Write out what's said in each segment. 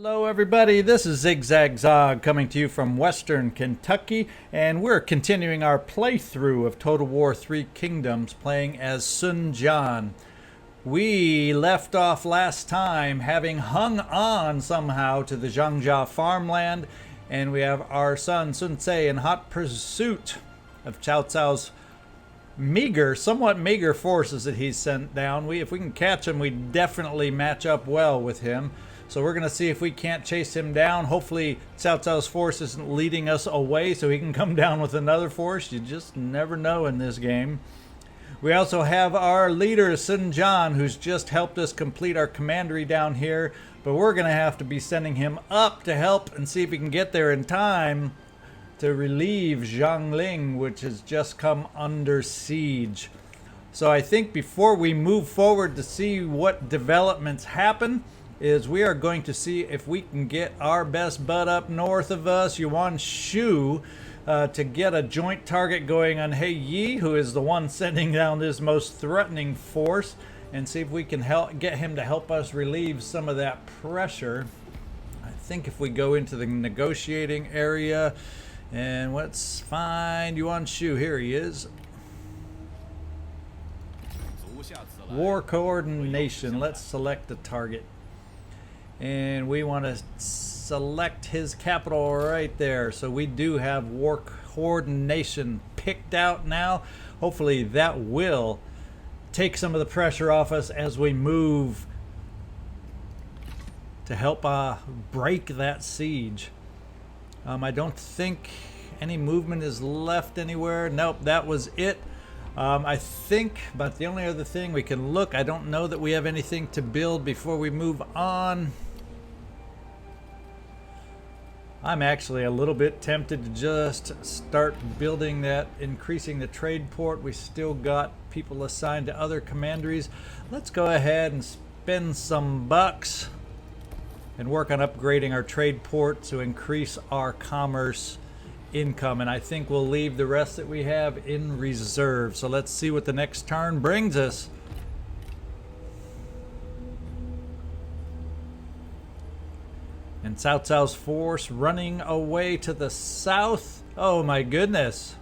Hello everybody, this is ZigZagZog coming to you from Western Kentucky, and we're continuing our playthrough of Total War 3 Kingdoms, playing as Jian. We left off last time having hung on somehow to the Zhangja farmland, and we have our son Sun Ce in hot pursuit of Cao Cao's somewhat meager forces that he's sent down. If we can catch him, we definitely match up well with him. So we're going to see if we can't chase him down. Hopefully Cao Cao's force isn't leading us away so he can come down with another force. You just never know in this game. We also have our leader, Sun Jian, who's just helped us complete our commandery down here. But we're going to have to be sending him up to help and see if he can get there in time to relieve Jiangling, which has just come under siege. So I think before we move forward to see what developments happen, we are going to see if we can get our best bud up north of us, Yuan Shu, to get a joint target going on He Yi, who is the one sending down this most threatening force, and see if we can get him to help us relieve some of that pressure. I think if we go into the negotiating area, and let's find Yuan Shu. Here he is. War coordination. Let's select a target. And we want to select his capital right there. So we do have war coordination picked out now. Hopefully that will take some of the pressure off us as we move to help break that siege. I don't think any movement is left anywhere. Nope, that was it. I think, but the only other thing we can look, I don't know that we have anything to build before we move on. I'm actually a little bit tempted to just start building that, increasing the trade port. We still got people assigned to other commanderies. Let's go ahead and spend some bucks and work on upgrading our trade port to increase our commerce income, and I think we'll leave the rest that we have in reserve. So let's see what the next turn brings us. And Cao Cao's force running away to the south. Oh my goodness.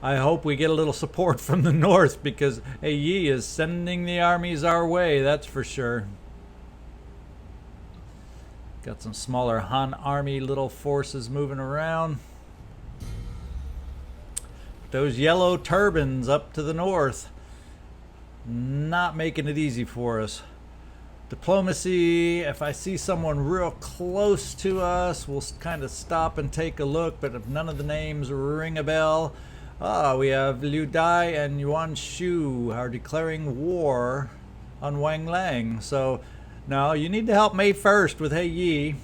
I hope we get a little support from the north, because He Yi is sending the armies our way, that's for sure. Got some smaller Han army little forces moving around. Those yellow turbans up to the north, not making it easy for us. Diplomacy, if I see someone real close to us, we'll kind of stop and take a look, but if none of the names ring a bell, we have Liu Dai and Yuan Shu are declaring war on Wang Lang. So now you need to help me first with He Yi,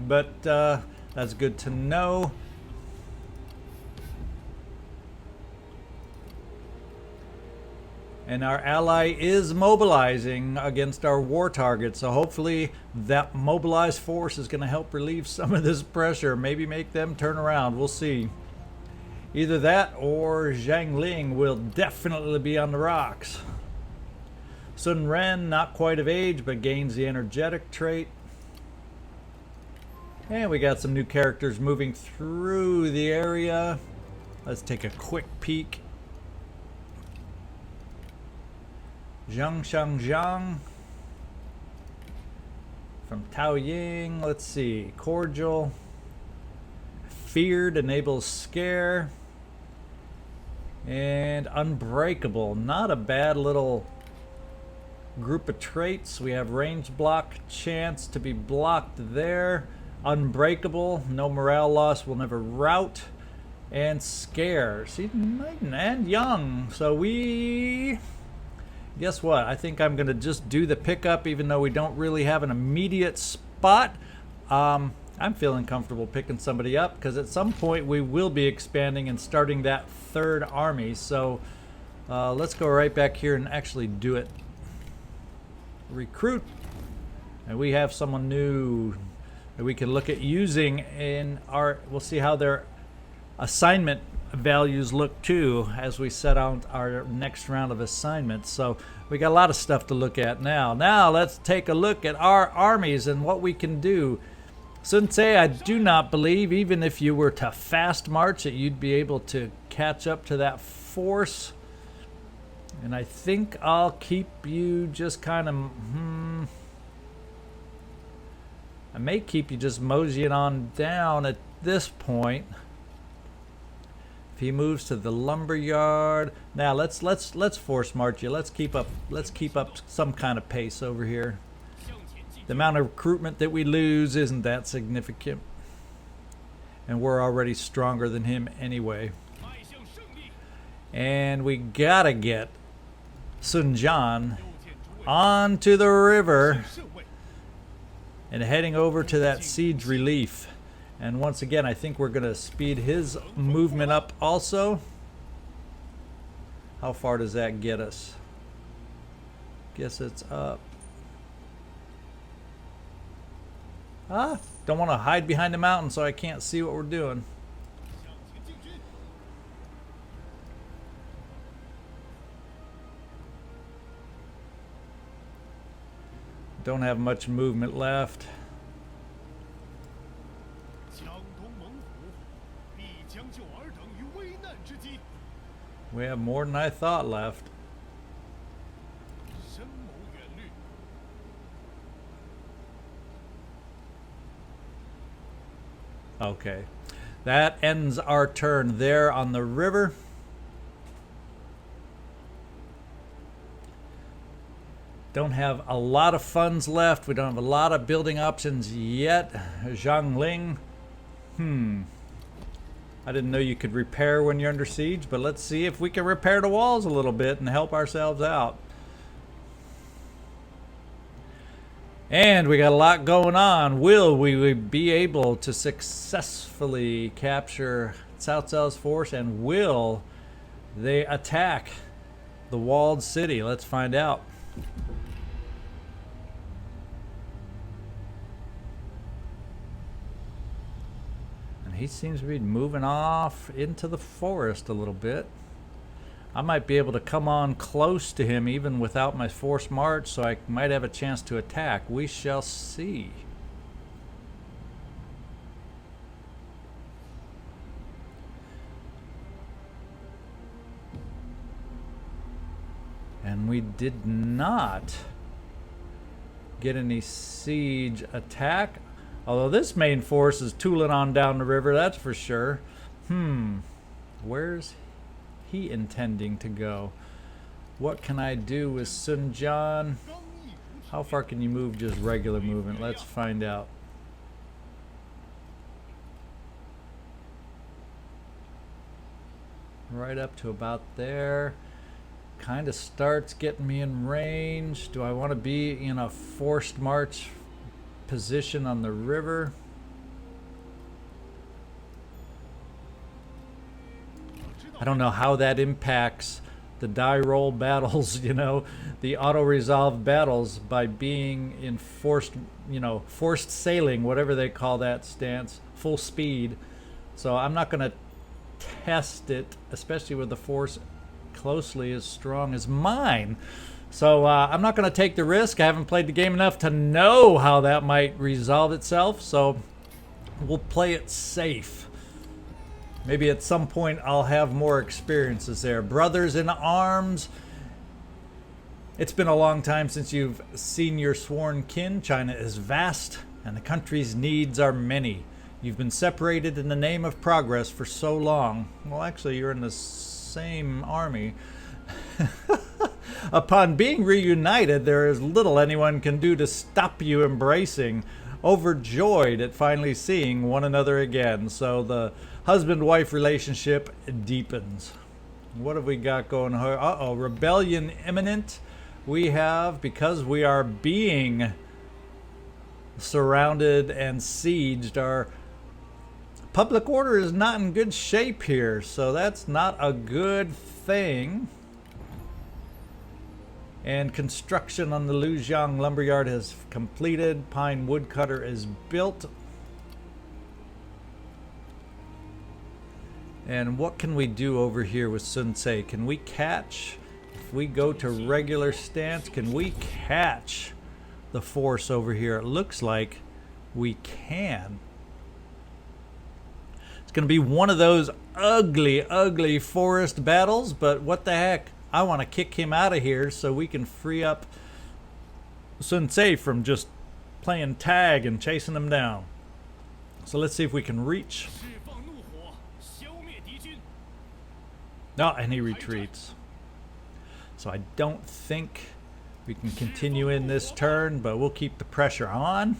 but that's good to know. And our ally is mobilizing against our war target, so hopefully that mobilized force is going to help relieve some of this pressure, maybe make them turn around. We'll see. Either that or Jiangling will definitely be on the rocks. Sun Ren, not quite of age, but gains the energetic trait. And we got some new characters moving through the area. Let's take a quick peek. Zhang Shangjiang from Taoying. Let's see. Cordial. Feared enables scare. And unbreakable. Not a bad little group of traits. We have range block chance to be blocked there. Unbreakable. No morale loss. Will never rout. And scare. See, and young. So we... Guess what? I think I'm going to just do the pickup, even though we don't really have an immediate spot. I'm feeling comfortable picking somebody up, because at some point we will be expanding and starting that third army. So let's go right back here and actually do it. Recruit. And we have someone new that we can look at using in our... We'll see how their assignment values look too as we set out our next round of assignments. So we got a lot of stuff to look at now. Now let's take a look at our armies and what we can do. Sun Tse, I do not believe, even if you were to fast march, that you'd be able to catch up to that force. And I think I'll keep you just kind of... I may keep you just moseying on down at this point. If he moves to the lumber yard, now let's force march you. Let's keep up some kind of pace over here. The amount of recruitment that we lose isn't that significant, and we're already stronger than him anyway. And we gotta get Sun Jian onto the river and heading over to that siege relief. And once again, I think we're going to speed his movement up also. How far does that get us? Guess it's up. Don't want to hide behind the mountain so I can't see what we're doing. Don't have much movement left. We have more than I thought left. Okay. That ends our turn there on the river. Don't have a lot of funds left. We don't have a lot of building options yet. Zhangling. I didn't know you could repair when you're under siege, but let's see if we can repair the walls a little bit and help ourselves out. And we got a lot going on. Will we be able to successfully capture Cao Cao's force, and will they attack the walled city? Let's find out. He seems to be moving off into the forest a little bit. I might be able to come on close to him even without my forced march, so I might have a chance to attack. We shall see. And we did not get any siege attack. Although this main force is tooling on down the river, that's for sure. Where's he intending to go? What can I do with Sun Jian? How far can you move just regular movement? Let's find out. Right up to about there. Kind of starts getting me in range. Do I want to be in a forced march position on the river? I don't know how that impacts the die roll battles, you know, the auto resolve battles, by being in forced sailing, whatever they call that stance, full speed. So I'm not going to test it, especially with the force closely as strong as mine. So I'm not going to take the risk. I haven't played the game enough to know how that might resolve itself. So we'll play it safe. Maybe at some point I'll have more experiences there. Brothers in arms. It's been a long time since you've seen your sworn kin. China is vast and the country's needs are many. You've been separated in the name of progress for so long. Well, actually, you're in the same army. Upon being reunited, there is little anyone can do to stop you embracing, overjoyed at finally seeing one another again. So the husband-wife relationship deepens. What have we got going on? Uh-oh, rebellion imminent. We have, because we are being surrounded and sieged, our public order is not in good shape here, so that's not a good thing. And construction on the Lujiang lumberyard has completed. Pine woodcutter is built. And what can we do over here with Sun Tse? Can we catch, if we go to regular stance, can we catch the force over here? It looks like we can. It's going to be one of those ugly, ugly forest battles, but what the heck? I want to kick him out of here so we can free up Sun Ce from just playing tag and chasing them down. So let's see if we can reach. No, and he retreats. So I don't think we can continue in this turn, but we'll keep the pressure on.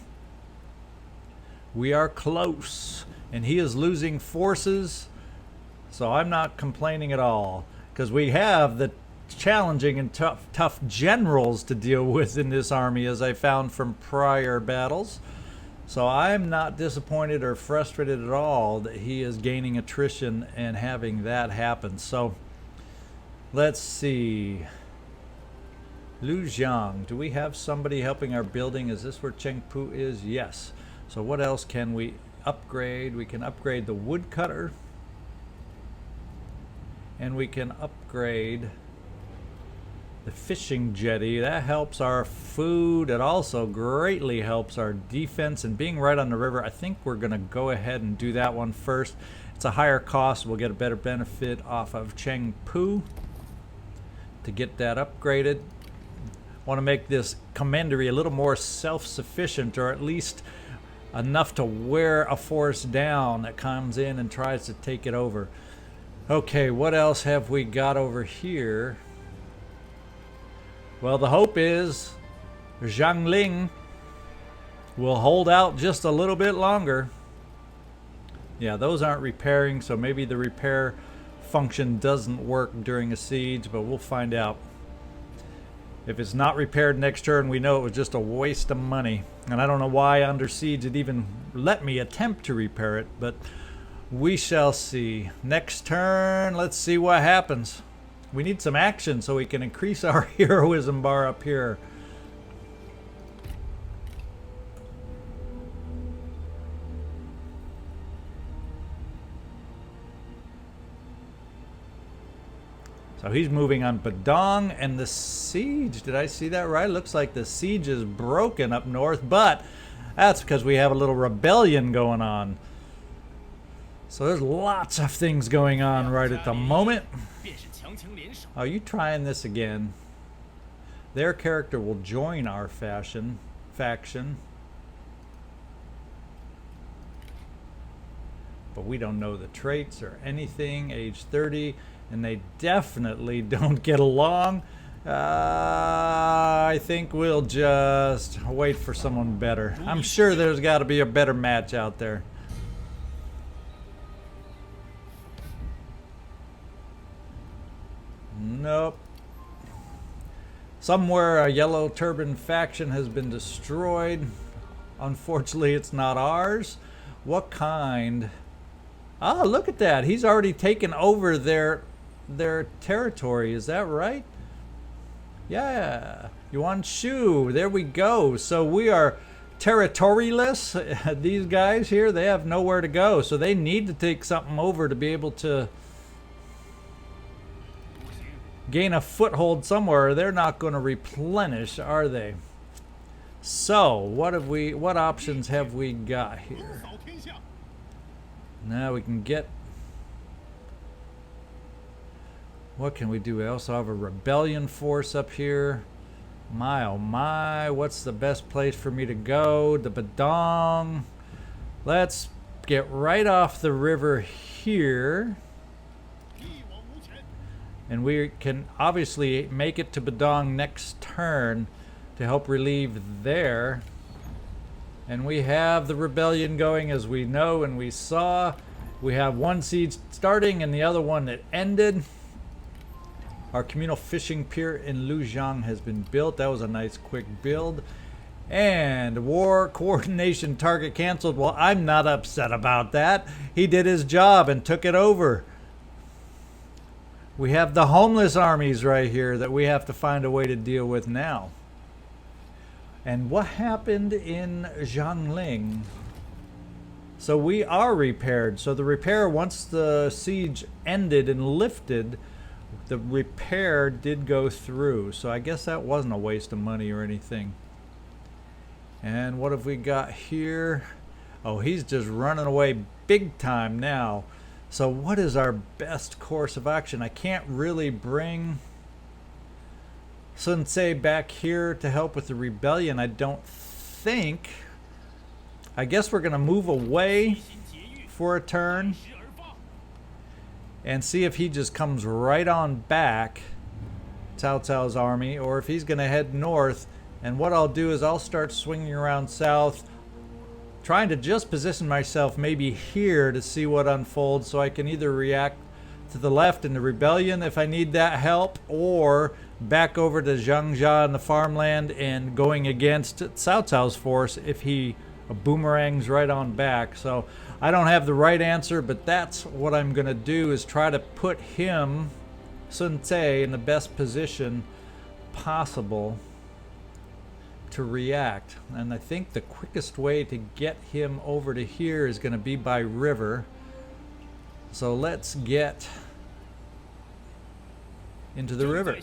We are close, and he is losing forces, so I'm not complaining at all, because we have the challenging and tough generals to deal with in this army, as I found from prior battles. So I'm not disappointed or frustrated at all that he is gaining attrition and having that happen. So let's see. Lu Jiang, do we have somebody helping our building? Is this where Chengpu is? Yes. So what else can we upgrade? We can upgrade the woodcutter, and we can upgrade the fishing jetty. That helps our food. It also greatly helps our defense, and being right on the river, I think we're going to go ahead and do that one first. It's a higher cost. We'll get a better benefit off of Chengpu to get that upgraded. Want to make this commandery a little more self-sufficient, or at least enough to wear a force down that comes in and tries to take it over. Okay, what else have we got over here? Well, the hope is Zhangling will hold out just a little bit longer. Yeah, those aren't repairing, so maybe the repair function doesn't work during a siege, but we'll find out. If it's not repaired next turn, we know it was just a waste of money. And I don't know why under siege it even let me attempt to repair it, but we shall see. Next turn, let's see what happens. We need some action so we can increase our heroism bar up here. So he's moving on Badong, and the siege, did I see that right? Looks like the siege is broken up north, but that's because we have a little rebellion going on. So there's lots of things going on right at the moment. Are you trying this again? Their character will join our faction. But we don't know the traits or anything. Age 30. And they definitely don't get along. I think we'll just wait for someone better. I'm sure there's got to be a better match out there. Nope. Somewhere a yellow turban faction has been destroyed. Unfortunately, it's not ours. What kind? Ah, look at that. He's already taken over their territory. Is that right? Yeah. Yuan Shu. There we go. So we are territoryless. These guys here, they have nowhere to go. So they need to take something over to be able to gain a foothold somewhere. They're not going to replenish, are they? So what options have we got here? Now we can get, what can we do? We also have a rebellion force up here. My oh my, what's the best place for me to go? The Badong. Let's get right off the river here. And we can obviously make it to Badong next turn to help relieve there. And we have the rebellion going, as we know and we saw. We have one siege starting and the other one that ended. Our communal fishing pier in Lujiang has been built. That was a nice quick build. And war coordination target canceled. Well, I'm not upset about that. He did his job and took it over. We have the homeless armies right here that we have to find a way to deal with now. And what happened in Zhangling? So we are repaired. So the repair, once the siege ended and lifted, the repair did go through. So I guess that wasn't a waste of money or anything. And what have we got here? Oh, he's just running away big time now. So what is our best course of action? I can't really bring Sun Ce back here to help with the rebellion, I don't think. I guess we're going to move away for a turn and see if he just comes right on back, Cao Cao's army, or if he's going to head north. And what I'll do is I'll start swinging around south, trying to just position myself maybe here to see what unfolds, so I can either react to the left in the rebellion if I need that help, or back over to Zhangzhou in the farmland and going against Cao Cao's force if he boomerangs right on back. So I don't have the right answer, but that's what I'm going to do, is try to put him, Sun Ce, in the best position possible to react. And I think the quickest way to get him over to here is going to be by river. So let's get into the river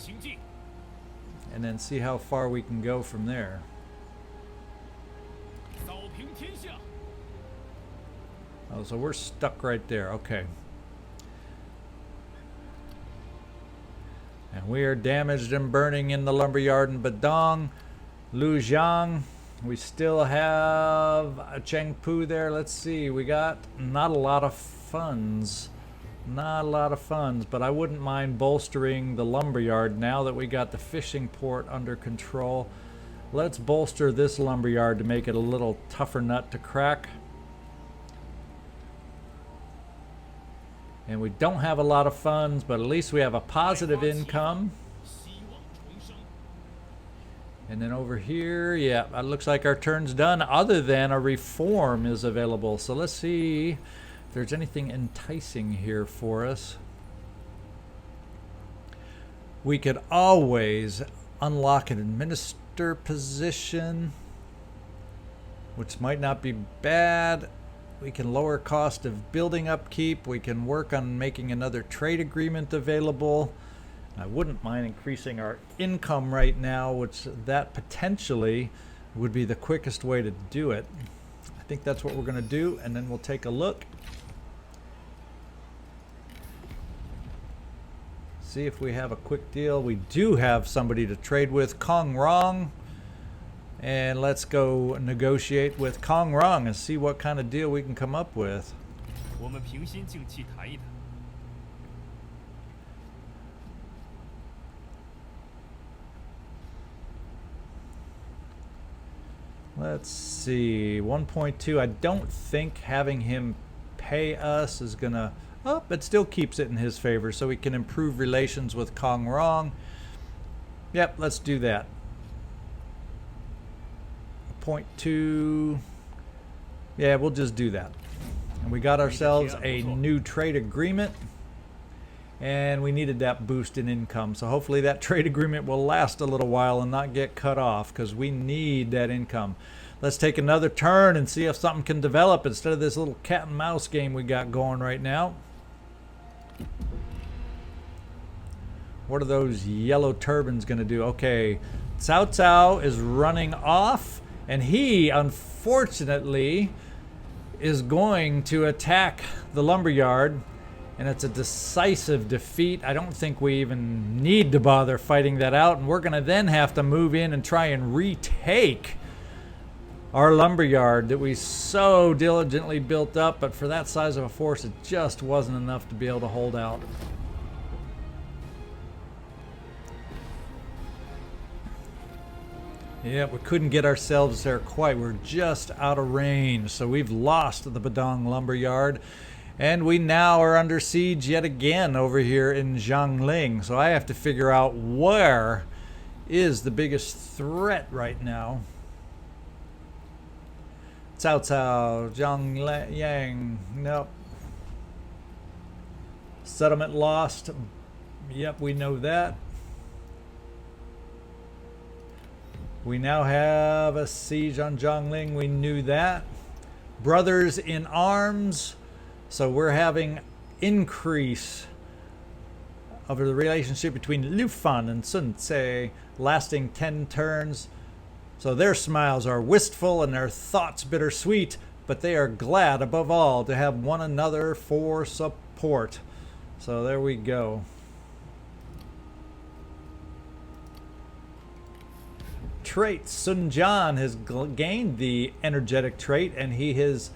and then see how far we can go from there. Oh, so we're stuck right there. Okay. And we are damaged and burning in the lumberyard in Badong. Lujiang, we still have a Chengpu there. Let's see, we got not a lot of funds. Not a lot of funds, but I wouldn't mind bolstering the lumberyard now that we got the fishing port under control. Let's bolster this lumberyard to make it a little tougher nut to crack. And we don't have a lot of funds, but at least we have a positive income. And then over here, yeah, it looks like our turn's done, other than a reform is available. So let's see if there's anything enticing here for us. We could always unlock an administrator position, which might not be bad. We can lower cost of building upkeep. We can work on making another trade agreement available. I wouldn't mind increasing our income right now, which that potentially would be the quickest way to do it. I think that's what we're going to do, and then we'll take a look. See if we have a quick deal. We do have somebody to trade with, Kong Rong. And let's go negotiate with Kong Rong and see what kind of deal we can come up with. Let's see, 1.2. I don't think having him pay us is gonna, oh, but still keeps it in his favor, so we can improve relations with Kong Rong. Yep, let's do that. 0.2. Yeah, we'll just do that. And we got ourselves a new trade agreement, and we needed that boost in income. So hopefully that trade agreement will last a little while and not get cut off, because we need that income. Let's take another turn and see if something can develop instead of this little cat and mouse game we got going right now. What are those yellow turbans going to do? Okay, Cao Cao is running off, and he, unfortunately, is going to attack the lumberyard, and it's a decisive defeat. I don't think we even need to bother fighting that out, and we're going to then have to move in and try and retake our lumberyard that we so diligently built up, but for that size of a force, it just wasn't enough to be able to hold out. Yeah, we couldn't get ourselves there quite. We're just out of range. So we've lost the Badong lumberyard. And we now are under siege yet again over here in Jiangling. So I have to figure out where is the biggest threat right now. Cao Cao, Jiangling, nope. Settlement lost. Yep, we know that. We now have a siege on Jiangling. We knew that. Brothers in arms. So we're having increase of the relationship between Lu Fan and Sun Ce, lasting 10 turns. So their smiles are wistful and their thoughts bittersweet, but they are glad above all to have one another for support. So there we go. Traits. Sun Jian has gained the energetic trait, and he has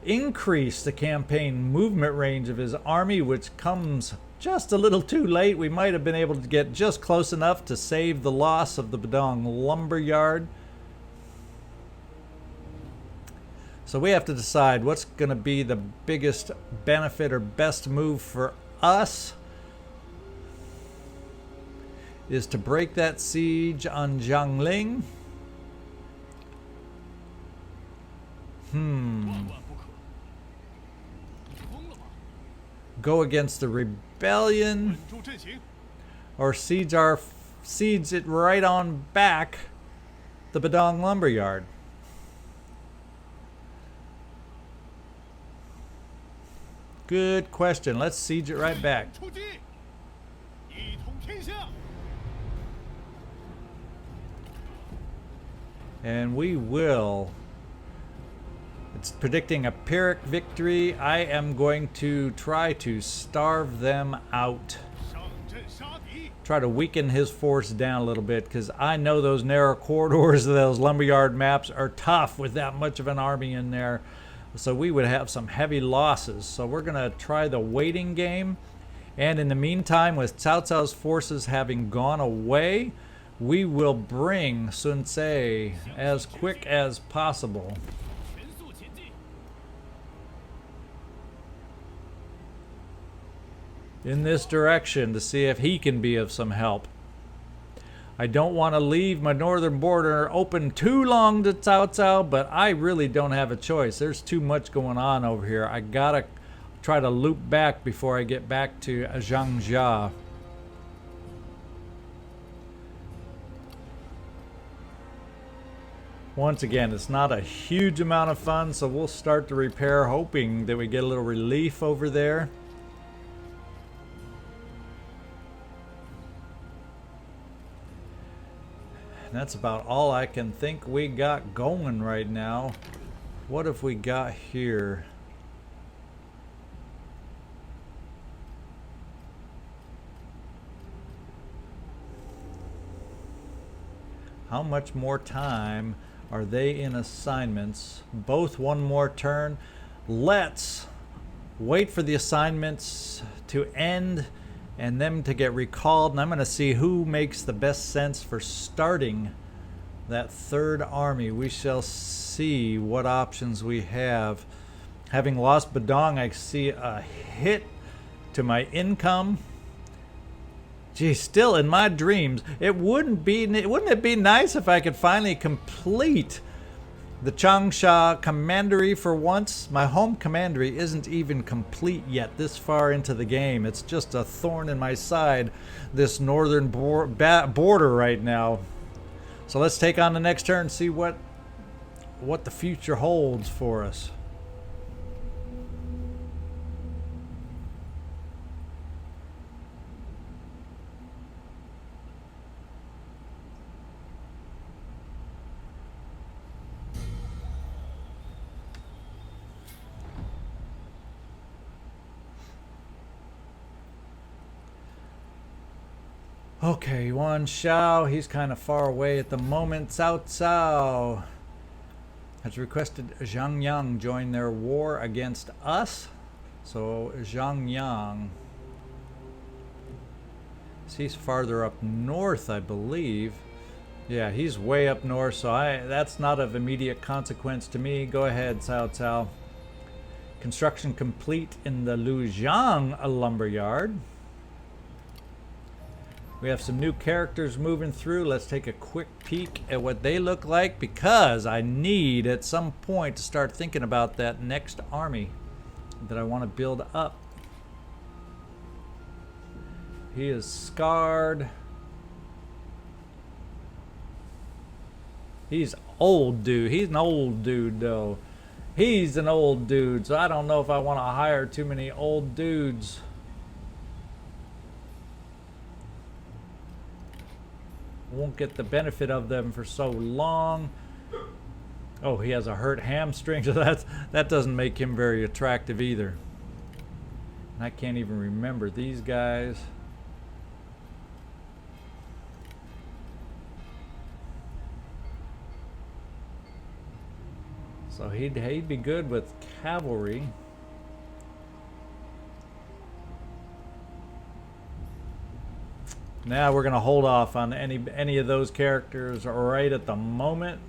increased the campaign movement range of his army, which comes just a little too late. We might have been able to get just close enough to save the loss of the Badong lumberyard. So we have to decide what's going to be the biggest benefit or best move for us. Is to break that siege on Jiangling. Go against the rebellion, or siege it right on back the Badong lumberyard. Good question. Let's siege it right back. And we will. It's predicting a Pyrrhic victory. I am going to try to starve them out. Try to weaken his force down a little bit, because I know those narrow corridors of those lumberyard maps are tough with that much of an army in there. So we would have some heavy losses. So we're going to try the waiting game. And in the meantime, with Cao Cao's forces having gone away, we will bring Sun Ce as quick as possible. In this direction to see if he can be of some help. I don't want to leave my northern border open too long to Cao Cao, but I really don't have a choice. There's too much going on over here. I gotta try to loop back before I get back to Zhangzhou. Once again, it's not a huge amount of fun, so we'll start the repair hoping that we get a little relief over there. And that's about all I can think we got going right now. What have we got here? How much more time are they in assignments? Both one more turn. Let's wait for the assignments to end and them to get recalled, and I'm going to see who makes the best sense for starting that third army. We shall see what options we have. Having lost Badong, I see a hit to my income. Gee, still in my dreams, wouldn't it be nice if I could finally complete the Changsha commandery for once? My home commandery isn't even complete yet this far into the game. It's just a thorn in my side, this northern border right now. So let's take on the next turn and see what the future holds for us. Okay, Yuan Shao, he's kind of far away at the moment. Cao Cao has requested Zhang Yang join their war against us. So Zhang Yang, he's farther up north, I believe. Yeah, he's way up north, so that's not of immediate consequence to me. Go ahead, Cao Cao. Construction complete in the Lujiang lumberyard. We have some new characters moving through. Let's take a quick peek at what they look like, because I need at some point to start thinking about that next army that I want to build up. He is scarred. He's old dude. He's an old dude though. He's an old dude, so I don't know if I want to hire too many old dudes. won't get the benefit of them for so long. Oh, he has a hurt hamstring, so that doesn't make him very attractive either. And I can't even remember these guys. So he'd be good with cavalry. Now we're gonna hold off on any of those characters right at the moment.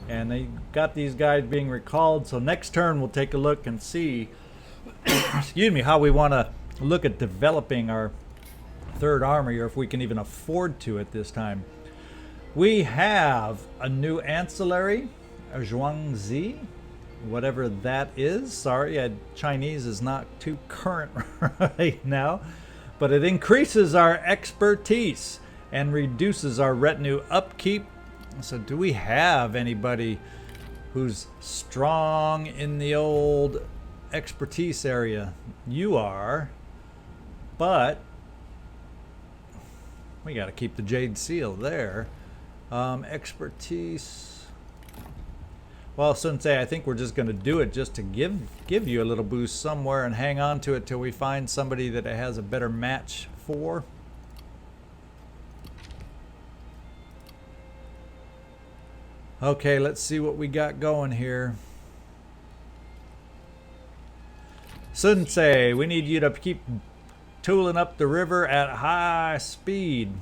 And they got these guys being recalled, so next turn we'll take a look and see excuse me, how we want to look at developing our third army, or if we can even afford to at this time. We have a new ancillary, a Zhuangzi, whatever that is. Sorry, Chinese is not too current right now, but it increases our expertise and reduces our retinue upkeep. So do we have anybody who's strong in the old expertise area? You are, but we got to keep the Jade Seal there. Expertise. Well, Sensei, I think we're just going to do it just to give you a little boost somewhere and hang on to it till we find somebody that it has a better match for. Okay, let's see what we got going here. Sensei, we need you to keep tooling up the river at high speed.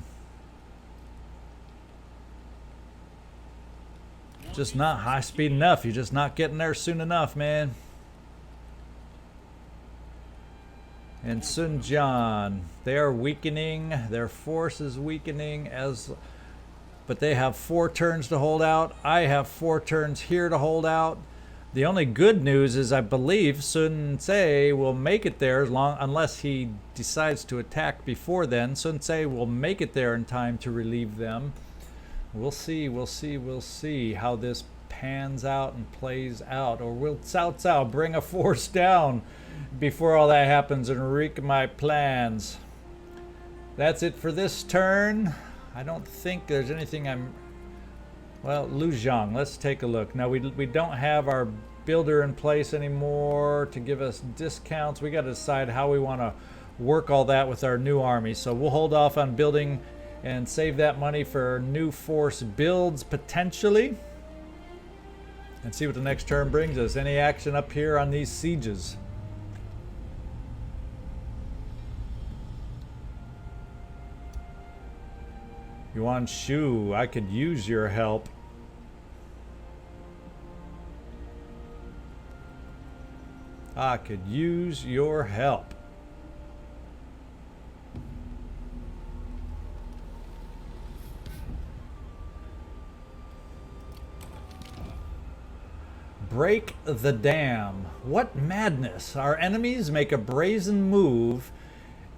Just not high speed enough. You're just not getting there soon enough, man. And Sun Jian, they are weakening. Their force is weakening, but they have 4 turns to hold out. I have 4 turns here to hold out. The only good news is I believe Sun Ce will make it there unless he decides to attack before then. Sun Ce will make it there in time to relieve them. We'll see how this pans out and plays out. Or will Cao Cao bring a force down before all that happens and wreak my plans? That's it for this turn. I don't think there's anything well, Lu Zhang, let's take a look. Now we don't have our builder in place anymore to give us discounts. We got to decide how we want to work all that with our new army. So we'll hold off on building and save that money for new force builds potentially. And see what the next turn brings us. Any action up here on these sieges? Yuan Shu, I could use your help. I could use your help. Break the dam. What madness! Our enemies make a brazen move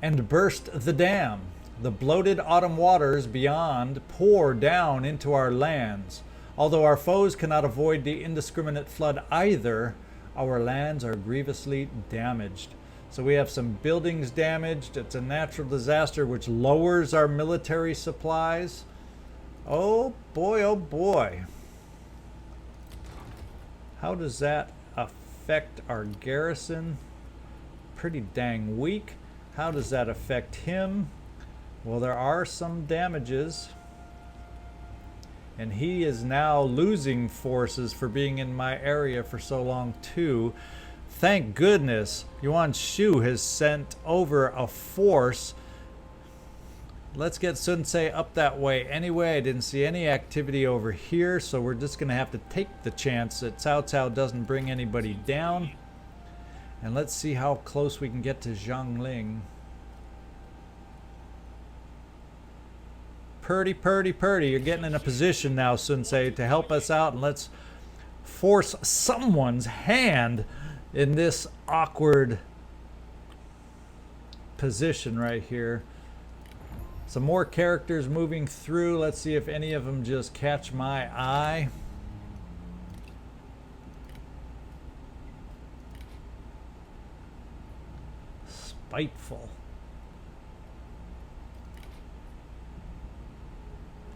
and burst the dam. The bloated autumn waters beyond pour down into our lands. Although our foes cannot avoid the indiscriminate flood either, our lands are grievously damaged. So we have some buildings damaged. It's a natural disaster which lowers our military supplies. Oh boy, oh boy. How does that affect our garrison? Pretty dang weak. How does that affect him? Well, there are some damages. And he is now losing forces for being in my area for so long too. Thank goodness Yuan Shu has sent over a force. Let's get Sun Ce up that way. Anyway, I didn't see any activity over here, so we're just going to have to take the chance that Cao Cao doesn't bring anybody down. And let's see how close we can get to Zhangling. Purdy, purdy, purdy. You're getting in a position now, Sun Ce, to help us out, and let's force someone's hand in this awkward position right here. Some more characters moving through. Let's see if any of them just catch my eye. Spiteful.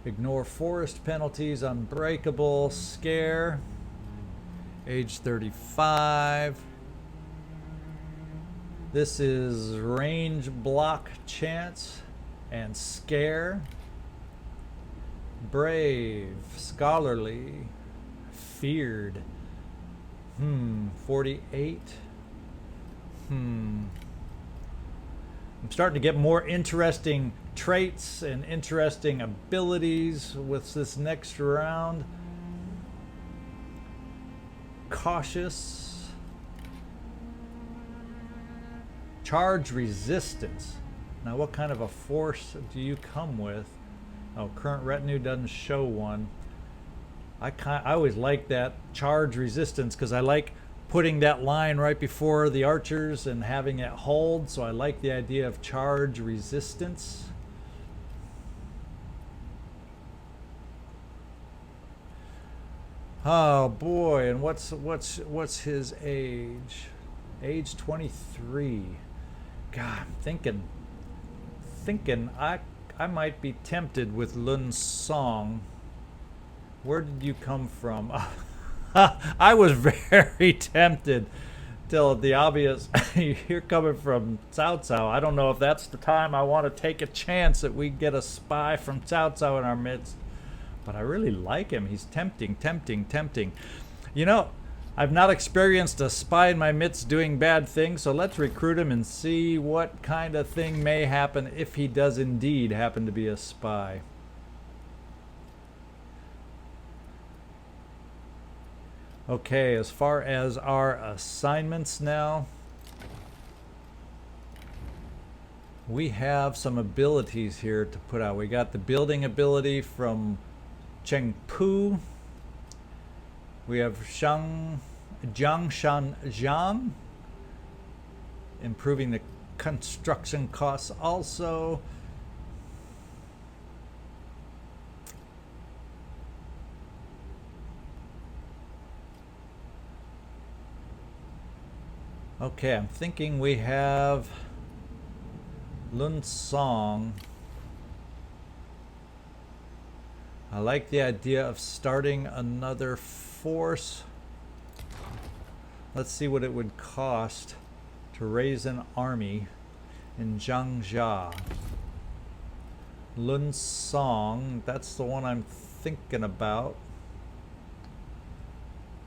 Ignore forest penalties, unbreakable, scare. Age 35. This is range block chance and scare. Brave, scholarly, feared. 48. I'm starting to get more interesting traits and interesting abilities with this next round. Cautious. Charge resistance. Now what kind of a force do you come with? Oh, current retinue doesn't show one. I always like that charge resistance because I like putting that line right before the archers and having it hold, so I like the idea of charge resistance. Oh boy, and what's his age? Age 23. God, I'm thinking I might be tempted with Lun Song. Where did you come from? I was very tempted till the obvious. You're coming from Cao Cao. I don't know if that's the time I want to take a chance that we get a spy from Cao Cao in our midst. But I really like him. He's tempting. You know, I've not experienced a spy in my midst doing bad things, so let's recruit him and see what kind of thing may happen if he does indeed happen to be a spy. Okay, as far as our assignments now, we have some abilities here to put out. We got the building ability from Cheng Pu. We have Jiangshan Zhang, improving the construction costs also. Okay, I'm thinking we have Lun Song. I like the idea of starting another force. Let's see what it would cost to raise an army in Zhangzhou. Lun Song, that's the one I'm thinking about.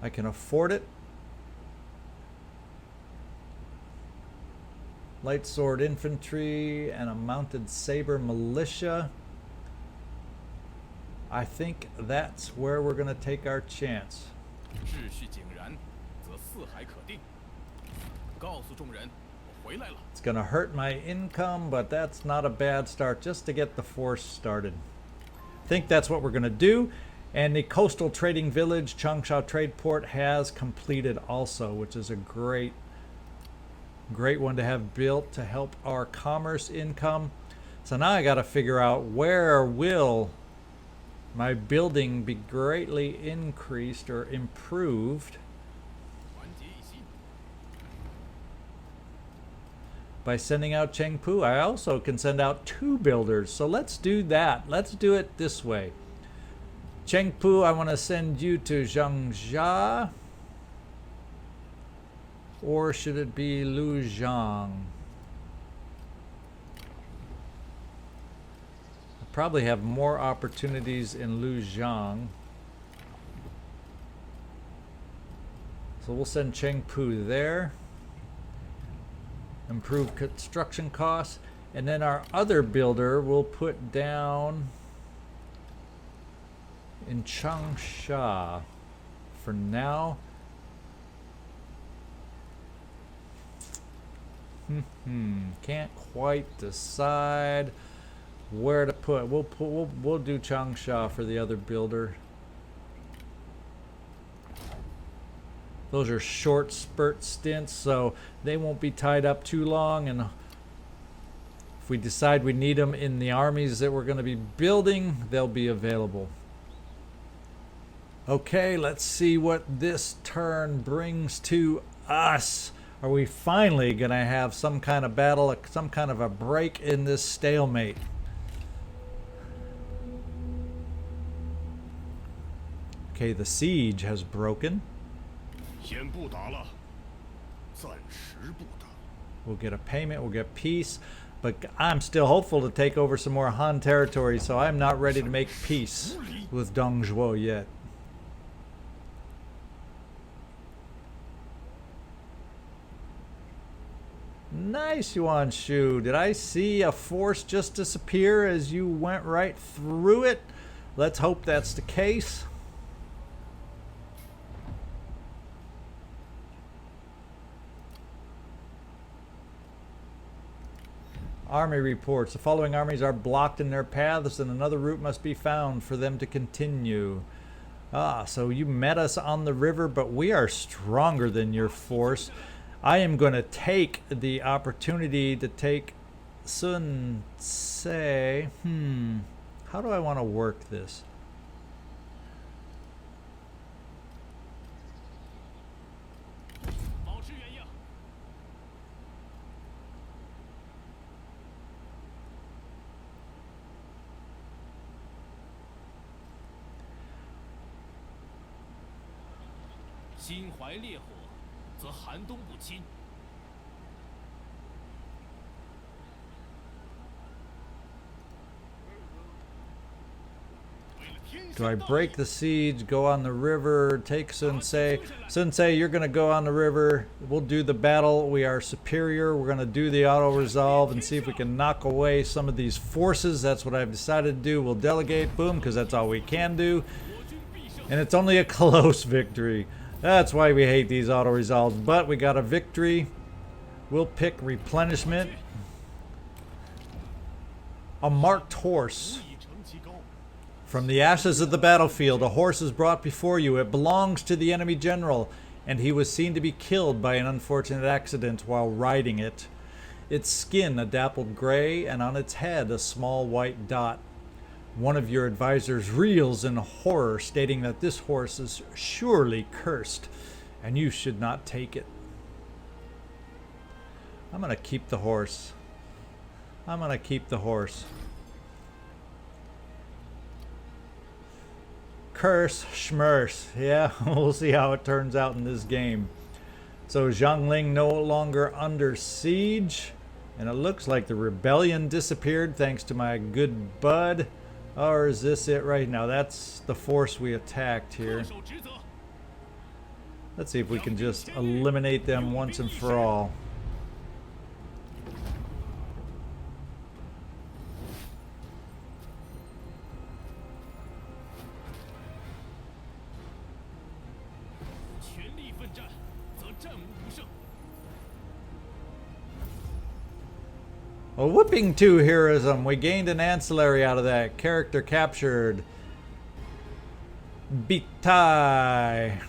I can afford it. Light sword infantry and a mounted saber militia. I think that's where we're going to take our chance. It's going to hurt my income, but that's not a bad start just to get the force started. I think that's what we're going to do. And the coastal trading village, Changsha Trade Port, has completed also, which is a great one to have built to help our commerce income. So now I got to figure out where will my building be greatly increased or improved by sending out Cheng Pu. I also can send out 2 builders, so let's do that. Let's do it this way. Cheng Pu, I want to send you to Zhangzhou. Or should it be Lujiang? I probably have more opportunities in Lujiang. So we'll send Cheng Pu there. Improve construction costs. And then our other builder we'll put down in Changsha for now. Can't quite decide where to put. We'll do Changsha for the other builder. Those are short spurt stints, so they won't be tied up too long, and if we decide we need them in the armies that we're going to be building, they'll be available. Okay, let's see what this turn brings to us. Are we finally going to have some kind of battle, some kind of a break in this stalemate? Okay, the siege has broken. 先不打了，暂时不打。 We'll get a payment, we'll get peace. But I'm still hopeful to take over some more Han territory, so I'm not ready to make peace with Dongzhuo yet. Nice, Yuan Shu. Did I see a force just disappear as you went right through it? Let's hope that's the case. Army reports. The following armies are blocked in their paths and another route must be found for them to continue. Ah, so you met us on the river, but we are stronger than your force. I am going to take the opportunity to take Sun Ce. How do I want to work this? Do I break the siege, go on the river, take Sun Ce? Sun Ce, you're going to go on the river. We'll do the battle. We are superior. We're going to do the auto-resolve and see if we can knock away some of these forces. That's what I've decided to do. We'll delegate, boom, because that's all we can do. And it's only a close victory. That's why we hate these auto-resolves. But we got a victory. We'll pick replenishment. A marked horse. From the ashes of the battlefield, a horse is brought before you. It belongs to the enemy general, and he was seen to be killed by an unfortunate accident while riding it. Its skin a dappled gray, and on its head a small white dot. One of your advisors reels in horror, stating that this horse is surely cursed, and you should not take it. I'm going to keep the horse. I'm going to keep the horse. Curse, schmurse. Yeah, we'll see how it turns out in this game. So Zhangling no longer under siege. And it looks like the rebellion disappeared thanks to my good bud. Or is this it right now? That's the force we attacked here. Let's see if we can just eliminate them once and for all. A whooping 2 heroism. We gained an ancillary out of that. Character captured. Bitai.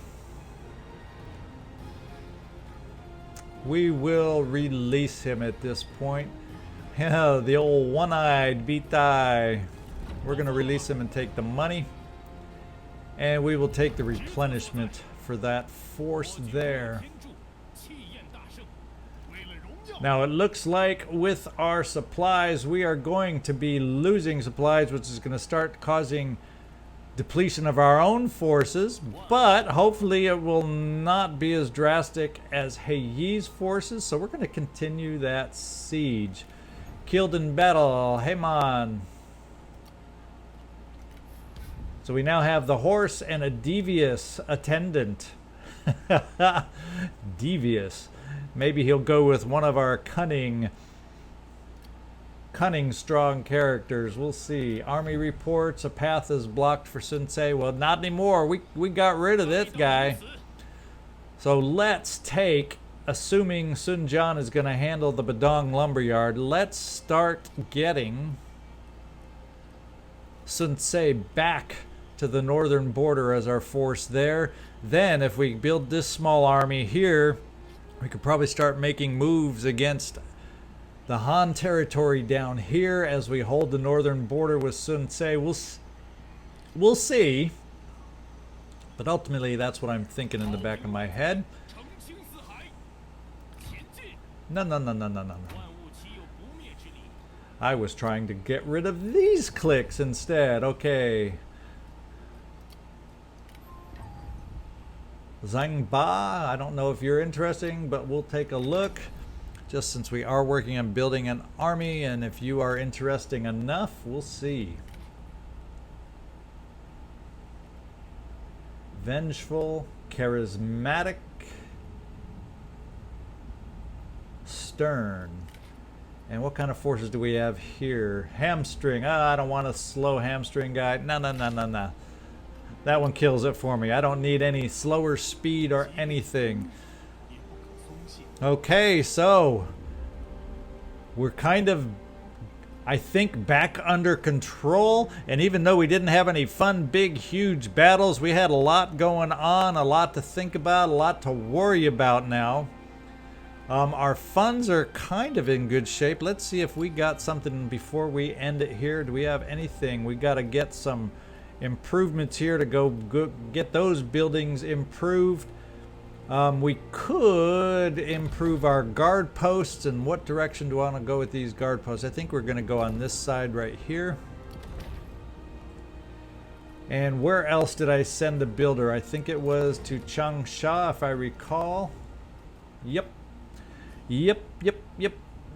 We will release him at this point. Yeah, the old one-eyed Bitai. We're going to release him and take the money. And we will take the replenishment for that force there. Now it looks like with our supplies we are going to be losing supplies, which is going to start causing depletion of our own forces, but hopefully it will not be as drastic as He Yi's forces, so we're going to continue that siege. Killed in battle, Heyman. So we now have the horse and a devious attendant. Devious. Maybe he'll go with one of our cunning strong characters. We'll see. Army reports a path is blocked for Sun Ce. Well, not anymore. We got rid of this guy. So let's take, assuming Sun Jian is going to handle the Badong Lumberyard, let's start getting Sun Ce back to the northern border as our force there. Then if we build this small army here, we could probably start making moves against the Han territory down here as we hold the northern border with Sun Ce. We'll see. But ultimately, that's what I'm thinking in the back of my head. No. I was trying to get rid of these clicks instead. Okay. Zangba, I don't know if you're interesting, but we'll take a look. Just since we are working on building an army, and if you are interesting enough, we'll see. Vengeful, charismatic, stern. And what kind of forces do we have here? Hamstring. I don't want a slow hamstring guy. No. That one kills it for me. I don't need any slower speed or anything. Okay, so we're kind of, I think, back under control. And even though we didn't have any fun, big, huge battles, we had a lot going on, a lot to think about, a lot to worry about now. Our funds are kind of in good shape. Let's see if we got something before we end it here. Do we have anything? We got to get some improvements here to go get those buildings improved. We could improve our guard posts. And what direction do I want to go with these guard posts? I think we're going to go on this side right here. And where else did I send the builder? I think it was to Changsha, if I recall. Yep.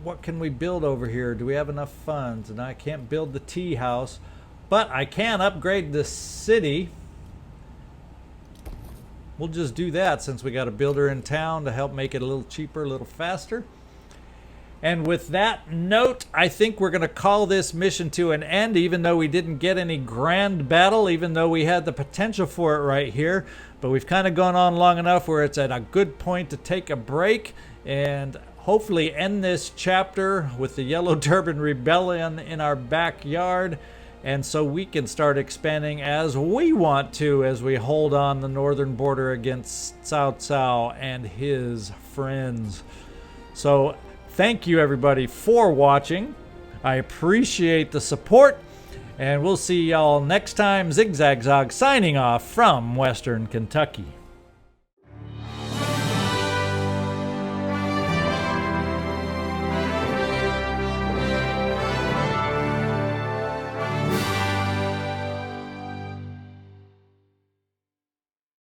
What can we build over here? Do we have enough funds? And I can't build the tea house, but I can upgrade the city. We'll just do that since we got a builder in town to help make it a little cheaper, a little faster. And with that note, I think we're going to call this mission to an end, even though we didn't get any grand battle, even though we had the potential for it right here. But we've kind of gone on long enough where it's at a good point to take a break and hopefully end this chapter with the Yellow Turban Rebellion in our backyard. And so we can start expanding as we want to as we hold on the northern border against Cao Cao and his friends. So thank you everybody for watching. I appreciate the support. And we'll see y'all next time. ZigZagZog signing off from Western Kentucky.